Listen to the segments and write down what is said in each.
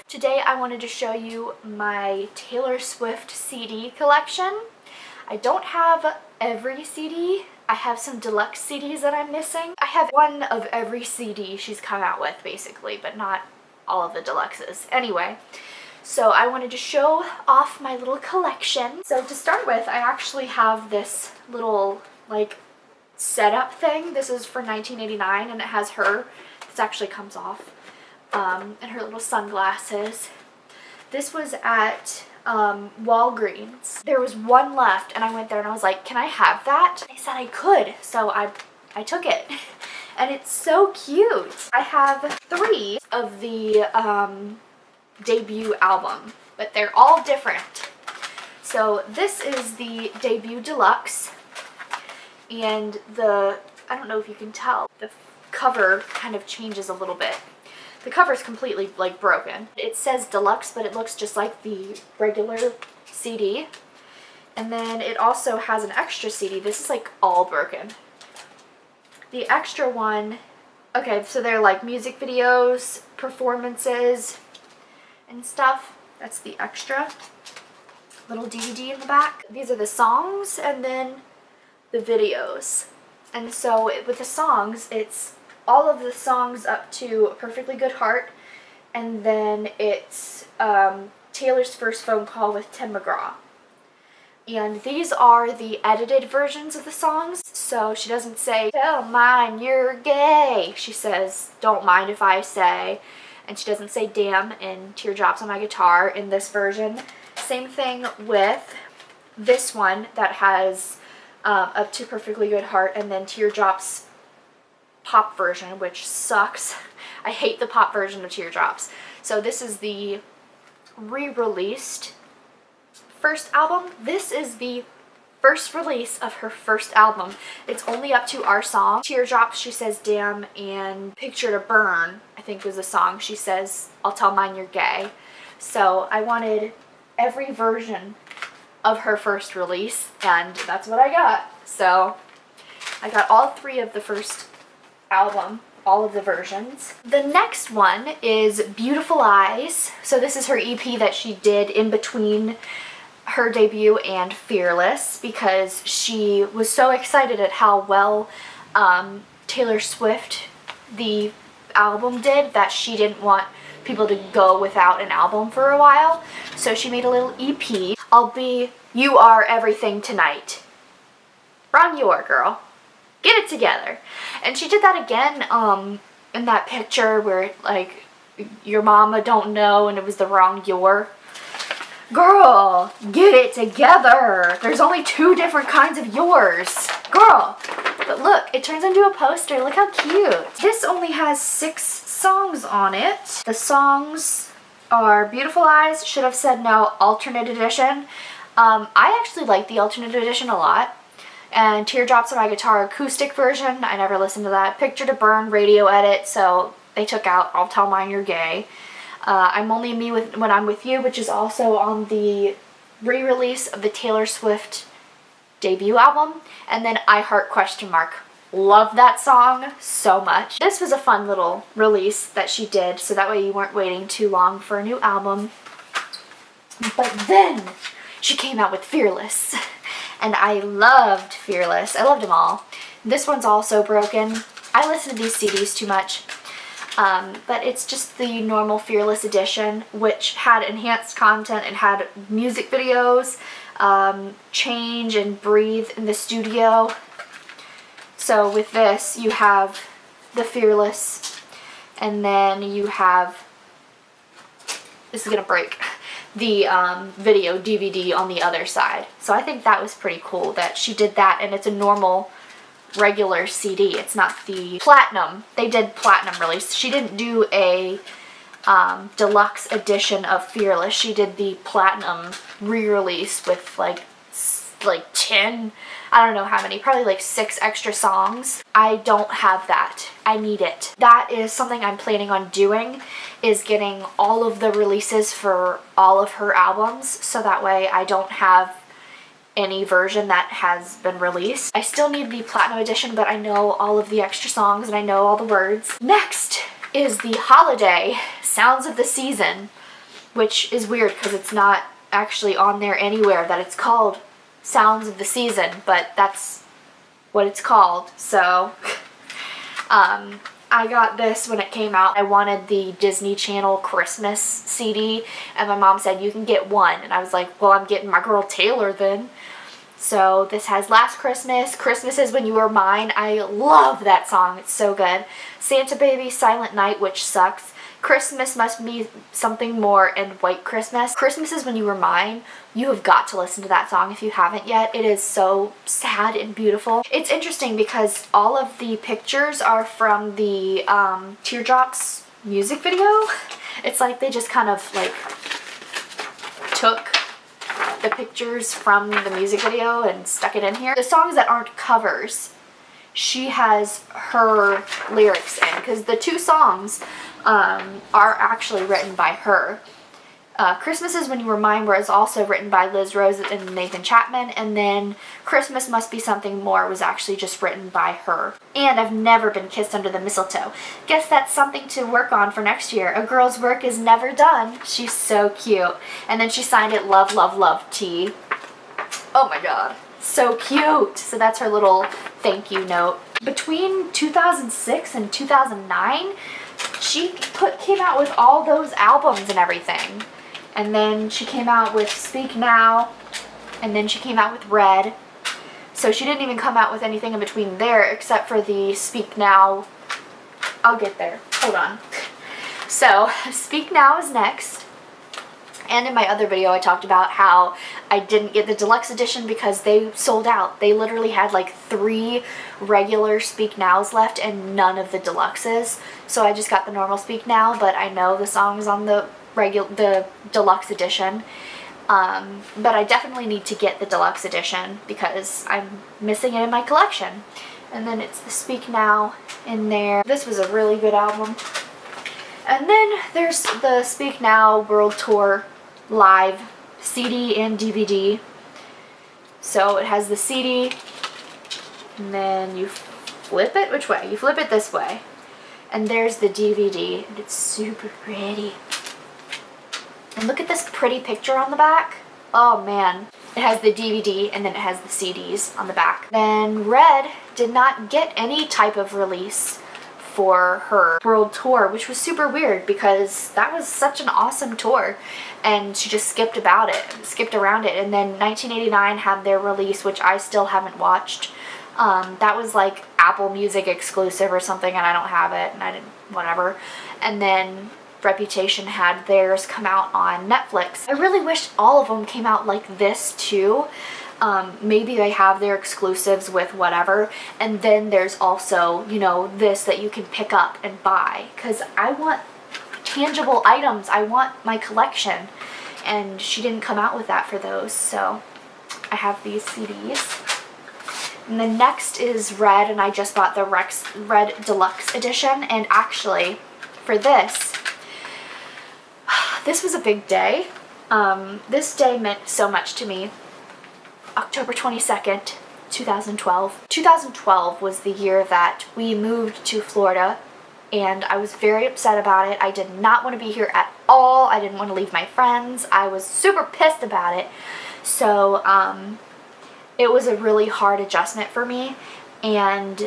Today I wanted to show you my Taylor Swift CD collection. I don't have every CD. I have some deluxe CDs that I'm missing. I have one of every CD she's come out with basically, but not all of the deluxes. Anyway, so I wanted to show off my little collection. So to start with, I actually have this little like setup thing. This is for $19.89 and it has her. This actually comes off. And her little sunglasses. This was at Walgreens. There was one left and I went there and I was like, can I have that? They said I could, so I took it. And it's so cute. I have 3 of the debut album, but they're all different. So this is the debut deluxe, and I don't know if you can tell, the cover kind of changes a little bit. The cover is completely like broken. It says deluxe, but it looks just like the regular CD. And then it also has an extra CD. This is like all broken. The extra one, okay, so they're like music videos, performances, and stuff. That's the extra little DVD in the back. These are the songs and then the videos. And so with the songs, it's all of the songs up to Perfectly Good Heart, and then it's Taylor's First Phone Call with Tim McGraw. And these are the edited versions of the songs, so she doesn't say, "Don't mind, you're gay." She says, "Don't mind if I say," and she doesn't say "damn" in Teardrops on My Guitar in this version. Same thing with this one that has up to Perfectly Good Heart, and then Teardrops pop version, which sucks. I hate the pop version of Teardrops. So this is the re-released first album. This is the first release of her first album. It's only up to our song. Teardrops, she says "damn," and Picture to Burn, I think was the song. She says, "I'll tell mine you're gay." So I wanted every version of her first release, and that's what I got. So I got all 3 of the first album, all of the versions. The next one is Beautiful Eyes. So this is her EP that she did in between her debut and Fearless, because she was so excited at how well Taylor Swift, the album, did, that she didn't want people to go without an album for a while. So she made a little EP. I'll be You Are Everything Tonight. Wrong you are, girl. Get it together. And she did that again in that picture where like your mama don't know and it was the wrong your. Girl, get it together. There's only 2 different kinds of yours. Girl. But look, it turns into a poster. Look how cute. This only has 6 songs on it. The songs are Beautiful Eyes, Should Have Said No, Alternate Edition. I actually like the Alternate Edition a lot. And Teardrops on My Guitar acoustic version, I never listened to that. Picture to Burn radio edit, so they took out I'll Tell Mine You're Gay. I'm Only Me When I'm With You, which is also on the re-release of the Taylor Swift debut album. And then I Heart ? Love that song so much. This was a fun little release that she did, so that way you weren't waiting too long for a new album. But then she came out with Fearless. And I loved Fearless. I loved them all. This one's also broken. I listen to these CDs too much. But it's just the normal Fearless edition, which had enhanced content and had music videos, Change and Breathe in the studio. So with this, you have the Fearless, and then you have, this is gonna break, the video DVD on the other side. So I think that was pretty cool that she did that, and it's a normal regular CD. It's not the platinum. They did platinum release. She didn't do a deluxe edition of Fearless. She did the platinum re-release with like 10, I don't know how many, probably like 6 extra songs. I don't have that. I need it. That is something I'm planning on doing, is getting all of the releases for all of her albums, so that way I don't have any version that has been released. I still need the platinum edition, but I know all of the extra songs and I know all the words. Next is the holiday Sounds of the Season which is weird because it's not actually on there anywhere that it's called Sounds of the Season, but that's what it's called. So I got this when it came out. I wanted the Disney Channel Christmas CD, and my mom said you can get one, and I was like, well, I'm getting my girl Taylor then. So this has Last Christmas, Christmas Is When You Were Mine. I love that song, it's so good. Santa Baby, Silent Night, which sucks. Christmas Must Be Something More, and White Christmas. Christmas Is When You Were Mine. You have got to listen to that song if you haven't yet. It is so sad and beautiful. It's interesting because all of the pictures are from the Teardrops music video. It's like they just kind of like took the pictures from the music video and stuck it in here. The songs that aren't covers, she has her lyrics in, because the two songs are actually written by her. Christmas Is When You Were Mine was also written by Liz Rose and Nathan Chapman, and then Christmas Must Be Something More was actually just written by her. And I've Never Been Kissed Under the Mistletoe. Guess that's something to work on for next year. A girl's work is never done. She's so cute. And then she signed it Love, Love, Love T. Oh my god. So cute. So that's her little thank you note. Between 2006 and 2009, she came out with all those albums and everything. And then she came out with Speak Now, and then she came out with Red. So she didn't even come out with anything in between there except for the Speak Now. I'll get there. Hold on. So Speak Now is next. And in my other video I talked about how I didn't get the deluxe edition because they sold out. They literally had like 3 regular Speak Nows left and none of the deluxes. So I just got the normal Speak Now, but I know the songs on the deluxe edition. But I definitely need to get the deluxe edition because I'm missing it in my collection. And then it's the Speak Now in there. This was a really good album. And then there's the Speak Now World Tour Live CD and DVD. So it has the CD, and then you flip it, which way? You flip it this way. And there's the DVD, and it's super pretty. And look at this pretty picture on the back. Oh man. It has the DVD, and then it has the CDs on the back. Then Red did not get any type of release for her world tour, which was super weird because that was such an awesome tour, and she just skipped around it. And then 1989 had their release, which I still haven't watched. That was like Apple Music exclusive or something, and I don't have it, and I didn't, whatever. And then Reputation had theirs come out on Netflix. I really wish all of them came out like this too. Maybe they have their exclusives with whatever, and then there's also, you know, this that you can pick up and buy, because I want tangible items. I want my collection, and she didn't come out with that for those, so I have these CDs. And then next is Red, and I just bought the Red Deluxe Edition, and actually for this was a big day. This day meant so much to me. October 22nd, 2012. 2012 was the year that we moved to Florida, and I was very upset about it. I did not want to be here at all. I didn't want to leave my friends. I was super pissed about it. So it was a really hard adjustment for me. And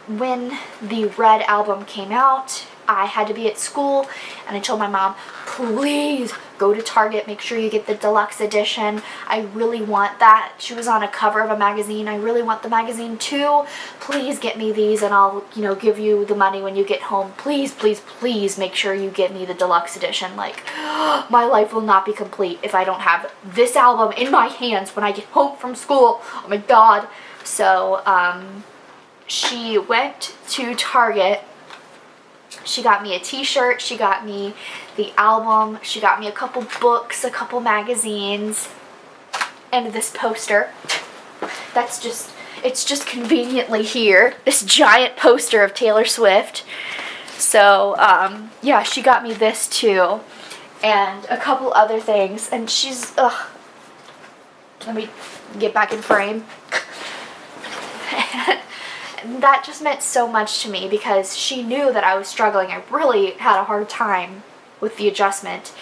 when the Red album came out, I had to be at school, and I told my mom, please go to Target, make sure you get the deluxe edition. I really want that. She was on a cover of a magazine. I really want the magazine too. Please get me these, and I'll, you know, give you the money when you get home. Please, please, please make sure you get me the deluxe edition. Like, my life will not be complete if I don't have this album in my hands when I get home from school. Oh my god. So, she went to Target. She got me a t-shirt, she got me the album, she got me a couple books, a couple magazines, and this poster. It's just conveniently here. This giant poster of Taylor Swift. So, yeah, she got me this too. And a couple other things. And she's, let me get back in frame. That just meant so much to me because she knew that I was struggling. I really had a hard time with the adjustment,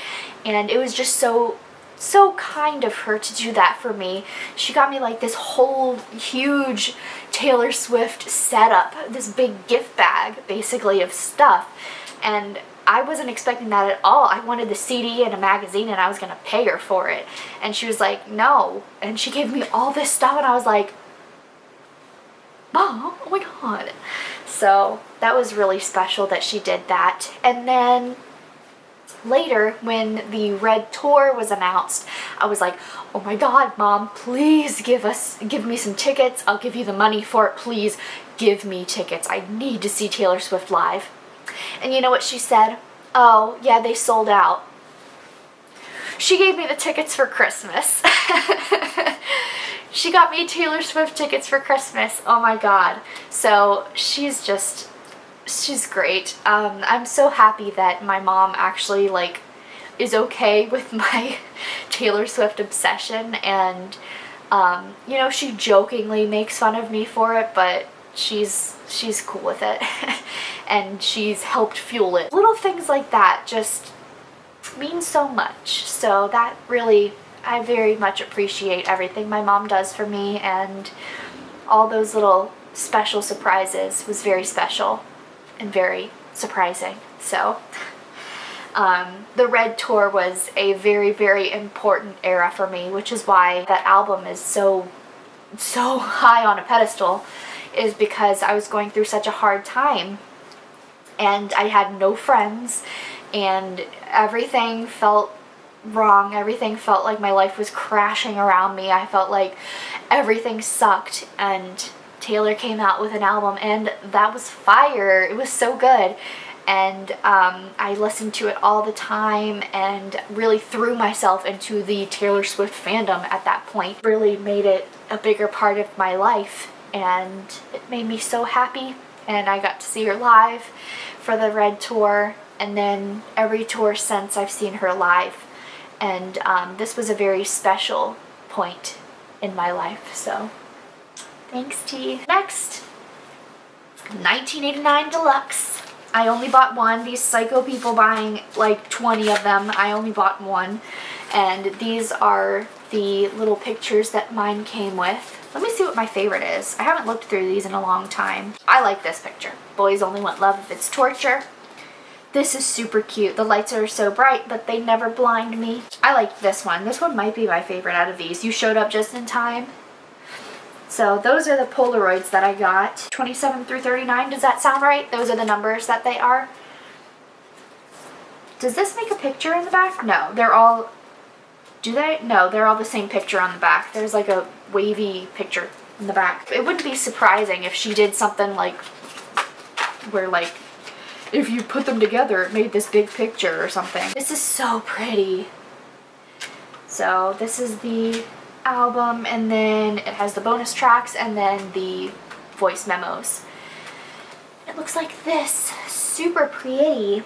and it was just so kind of her to do that for me. She got me like this whole huge Taylor Swift setup, this big gift bag basically of stuff, and I wasn't expecting that at all. I wanted the CD and a magazine and I was gonna pay her for it, and she was like, no, and she gave me all this stuff, and I was like, Mom, oh my god. So that was really special that she did that. And then later, when the Red Tour was announced, I was like, oh my god, Mom, please give me some tickets. I'll give you the money for it. Please give me tickets. I need to see Taylor Swift live. And you know what she said? Oh, yeah, they sold out. She gave me the tickets for Christmas. She got me Taylor Swift tickets for Christmas. Oh my god. So she's great. I'm so happy that my mom actually like is okay with my Taylor Swift obsession, and you know, she jokingly makes fun of me for it, but she's cool with it. And she's helped fuel it. Little things like that just mean so much. So that really, I very much appreciate everything my mom does for me, and all those little special surprises was very special and very surprising. So the Red Tour was a very, very important era for me, which is why that album is so high on a pedestal, is because I was going through such a hard time and I had no friends and everything felt wrong. Everything felt like my life was crashing around me. I felt like everything sucked, and Taylor came out with an album and that was fire. It was so good, and I listened to it all the time and really threw myself into the Taylor Swift fandom at that point. Really made it a bigger part of my life, and it made me so happy. And I got to see her live for the Red Tour, and then every tour since I've seen her live. And this was a very special point in my life, so thanks, T. Next, 1989 Deluxe. I only bought one. These psycho people buying like 20 of them. I only bought one. And these are the little pictures that mine came with. Let me see what my favorite is. I haven't looked through these in a long time. I like this picture. Boys only want love if it's torture. This is super cute. The lights are so bright, but they never blind me. I like this one. This one might be my favorite out of these. You showed up just in time. So those are the Polaroids that I got. 27 through 39, does that sound right? Those are the numbers that they are. Does this make a picture in the back? No, they're all... Do they? No, they're all the same picture on the back. There's like a wavy picture in the back. It wouldn't be surprising if she did something like where like if you put them together it made this big picture or something. This is so pretty. So this is the album, and then it has the bonus tracks and then the voice memos. It looks like this. Super pretty.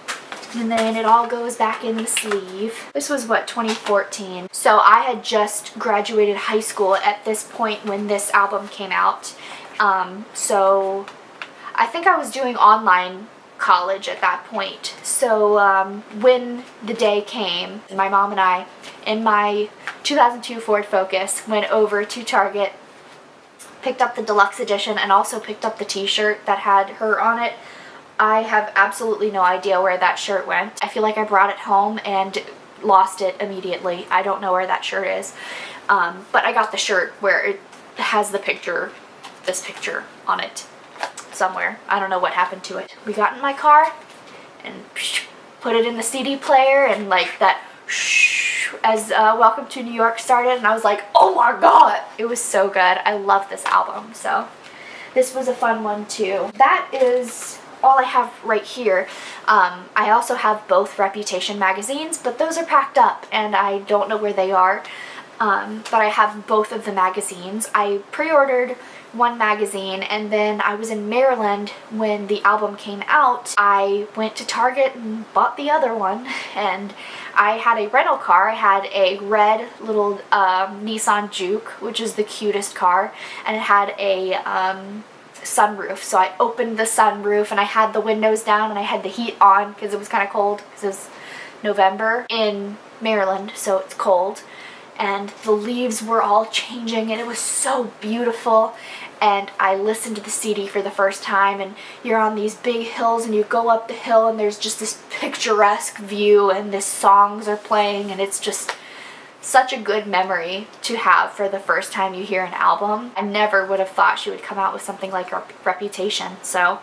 And then it all goes back in the sleeve. This was what, 2014. So I had just graduated high school at this point when this album came out. So I think I was doing online college at that point. So when the day came, my mom and I, in my 2002 Ford Focus, went over to Target, picked up the Deluxe Edition, and also picked up the t-shirt that had her on it. I have absolutely no idea where that shirt went. I feel like I brought it home and lost it immediately. I don't know where that shirt is. But I got the shirt where it has the picture, this picture on it somewhere. I don't know what happened to it. We got in my car and put it in the CD player, and like that as Welcome to New York started, and I was like, oh my god, it was so good. I love this album. So this was a fun one too. That is all I have right here. I also have both Reputation magazines, but those are packed up and I don't know where they are. But I have both of the magazines. I pre-ordered one magazine, and then I was in Maryland when the album came out. I went to Target and bought the other one, and I had a rental car. I had a red little Nissan Juke, which is the cutest car, and it had a sunroof. So I opened the sunroof and I had the windows down and I had the heat on because it was kind of cold because it was November in Maryland, so it's cold, and the leaves were all changing and it was so beautiful. And I listened to the CD for the first time, and you're on these big hills and you go up the hill and there's just this picturesque view and the songs are playing, and it's just such a good memory to have for the first time you hear an album. I never would have thought she would come out with something like Reputation, so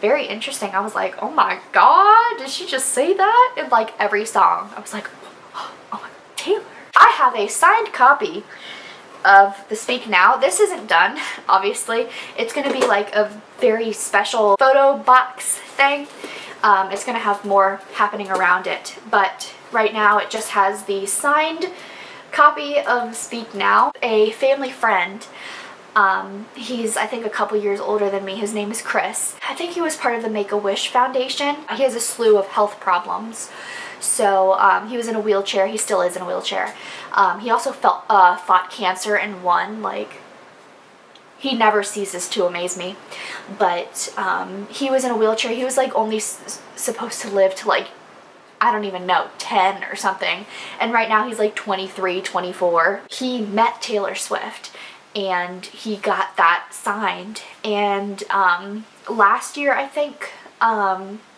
very interesting. I was like, oh my god, did she just say that in like every song? I was like, oh my, Taylor. I have a signed copy of the Speak Now. This isn't done, obviously. It's going to be like a very special photo box thing. It's going to have more happening around it, but right now it just has the signed copy of Speak Now. A family friend, he's I think a couple years older than me, his name is Chris. I think he was part of the Make-A-Wish Foundation. He has a slew of health problems. So he was in a wheelchair. He still is in a wheelchair. He also fought cancer and won. Like, he never ceases to amaze me. But he was in a wheelchair. He was like only supposed to live to like, I don't even know, 10 or something. And right now he's like 23, 24. He met Taylor Swift and he got that signed. And last year, I think,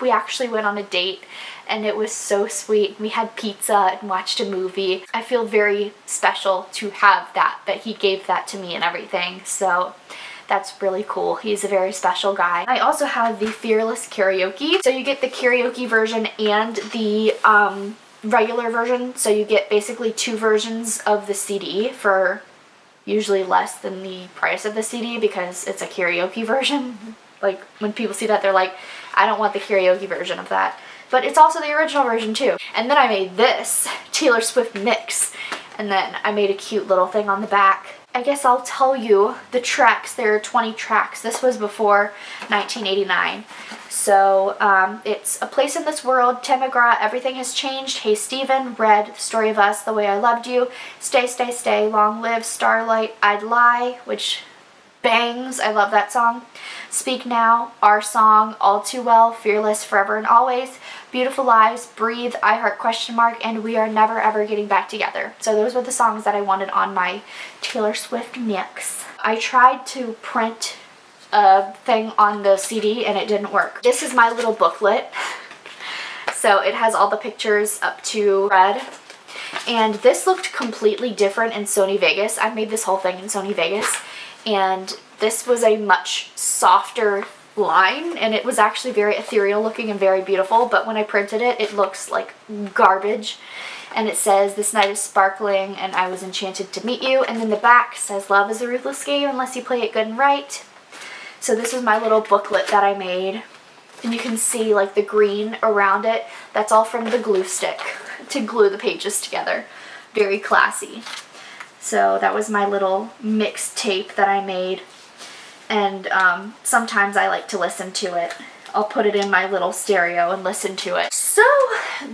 we actually went on a date, and it was so sweet. We had pizza and watched a movie. I feel very special to have that he gave that to me and everything, so that's really cool. He's a very special guy. I also have the Fearless Karaoke. So you get the karaoke version and the regular version, so you get basically two versions of the CD for usually less than the price of the CD because it's a karaoke version. Like, when people see that, they're like, I don't want the karaoke version of that. But it's also the original version too. And then I made this Taylor Swift mix, and then I made a cute little thing on the back. I guess I'll tell you the tracks. There are 20 tracks. This was before 1989. So it's A Place in This World, Tim McGraw, Everything Has Changed, Hey Stephen, Red, The Story of Us, The Way I Loved You, Stay, Stay, Stay, Long Live, Starlight, I'd Lie, which bangs, I love that song, Speak Now, Our Song, All Too Well, Fearless, Forever and Always, Beautiful Lies, Breathe, I Heart Question Mark, and We Are Never Ever Getting Back Together. So those were the songs that I wanted on my Taylor Swift mix. I tried to print a thing on the CD and it didn't work. This is my little booklet. So it has all the pictures up to Red. And this looked completely different in Sony Vegas. I made this whole thing in Sony Vegas. And this was a much softer line, and it was actually very ethereal looking and very beautiful, but when I printed it, it looks like garbage. And it says, this night is sparkling and I was enchanted to meet you. And then the back says, love is a ruthless game unless you play it good and right. So this is my little booklet that I made. And you can see like the green around it. That's all from the glue stick to glue the pages together. Very classy. So that was my little mixtape that I made, and sometimes I like to listen to it. I'll put it in my little stereo and listen to it. So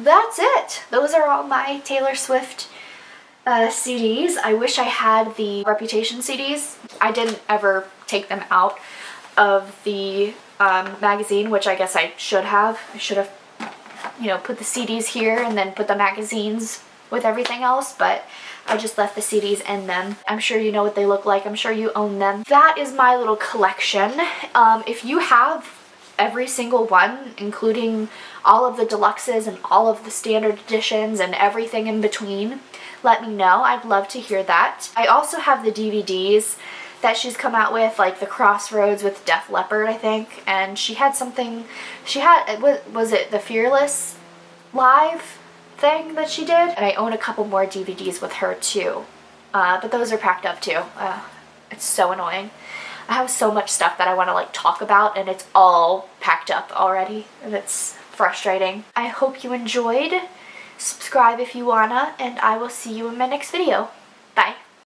that's it. Those are all my Taylor Swift CDs. I wish I had the Reputation CDs. I didn't ever take them out of the magazine, which I guess I should have. I should have, you know, put the CDs here and then put the magazines with everything else, but I just left the CDs in them. I'm sure you know what they look like. I'm sure you own them. That is my little collection. If you have every single one, including all of the deluxes and all of the standard editions and everything in between, let me know. I'd love to hear that. I also have the DVDs that she's come out with, like the Crossroads with Def Leppard, I think, and she had something, she had, was it the Fearless Live thing that she did? And I own a couple more DVDs with her too, but those are packed up too. It's so annoying. I have so much stuff that I want to like talk about and it's all packed up already, and it's frustrating. I hope you enjoyed. Subscribe if you wanna, and I will see you in my next video. Bye.